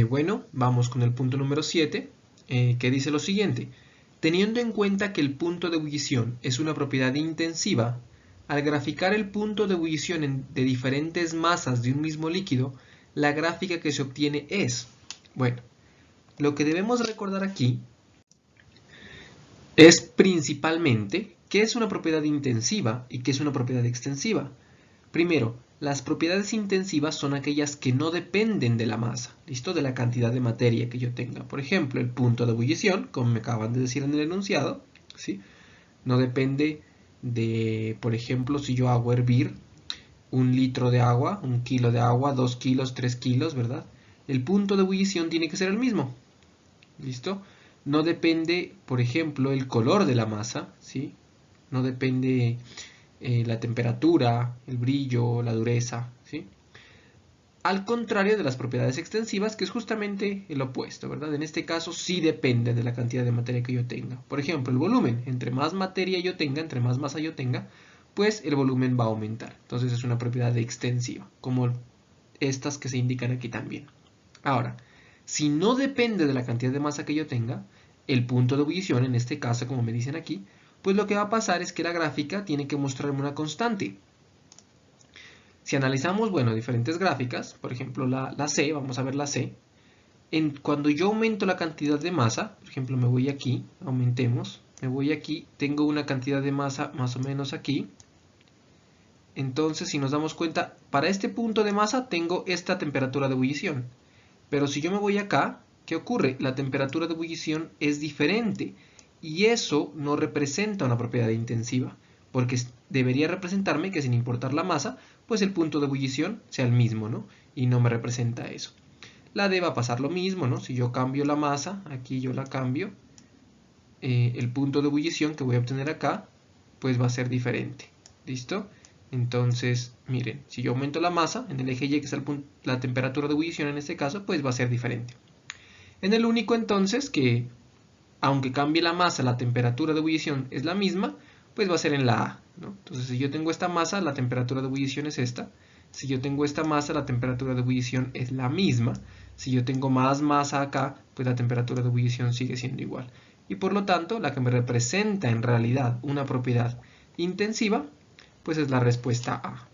Bueno, vamos con el punto número 7, que dice lo siguiente. Teniendo en cuenta que el punto de ebullición es una propiedad intensiva, al graficar el punto de ebullición de diferentes masas de un mismo líquido, la gráfica que se obtiene es... Bueno, lo que debemos recordar aquí es principalmente qué es una propiedad intensiva y qué es una propiedad extensiva. Primero, las propiedades intensivas son aquellas que no dependen de la masa, ¿listo? De la cantidad de materia que yo tenga. Por ejemplo, el punto de ebullición, como me acaban de decir en el enunciado, ¿sí? No depende de, por ejemplo, si yo hago hervir 1 litro de agua, 1 kilo de agua, 2 kilos, 3 kilos, ¿verdad? El punto de ebullición tiene que ser el mismo, ¿listo? No depende, por ejemplo, el color de la masa, ¿sí? No depende la temperatura, el brillo, la dureza, ¿sí? Al contrario de las propiedades extensivas, que es justamente el opuesto, ¿verdad? En este caso sí depende de la cantidad de materia que yo tenga. Por ejemplo, el volumen. Entre más materia yo tenga, entre más masa yo tenga, pues el volumen va a aumentar. Entonces es una propiedad extensiva, como estas que se indican aquí también. Ahora, si no depende de la cantidad de masa que yo tenga, el punto de ebullición, en este caso, como me dicen aquí, pues lo que va a pasar es que la gráfica tiene que mostrarme una constante. Si analizamos, bueno, diferentes gráficas, por ejemplo la C, vamos a ver la C, cuando yo aumento la cantidad de masa, por ejemplo me voy aquí, aumentemos, me voy aquí, tengo una cantidad de masa más o menos aquí, entonces si nos damos cuenta, para este punto de masa tengo esta temperatura de ebullición, pero si yo me voy acá, ¿qué ocurre? La temperatura de ebullición es diferente y eso no representa una propiedad intensiva, porque debería representarme que sin importar la masa, pues el punto de ebullición sea el mismo, ¿no? Y no me representa eso. La D va a pasar lo mismo, ¿no? Si yo cambio la masa, aquí yo la cambio, el punto de ebullición que voy a obtener acá, pues va a ser diferente. ¿Listo? Entonces, miren, si yo aumento la masa, en el eje Y, que es la temperatura de ebullición en este caso, pues va a ser diferente. En el único entonces que, aunque cambie la masa, la temperatura de ebullición es la misma, pues va a ser en la A, ¿no? Entonces, si yo tengo esta masa, la temperatura de ebullición es esta. Si yo tengo esta masa, la temperatura de ebullición es la misma. Si yo tengo más masa acá, pues la temperatura de ebullición sigue siendo igual. Y por lo tanto, la que me representa en realidad una propiedad intensiva, pues es la respuesta A.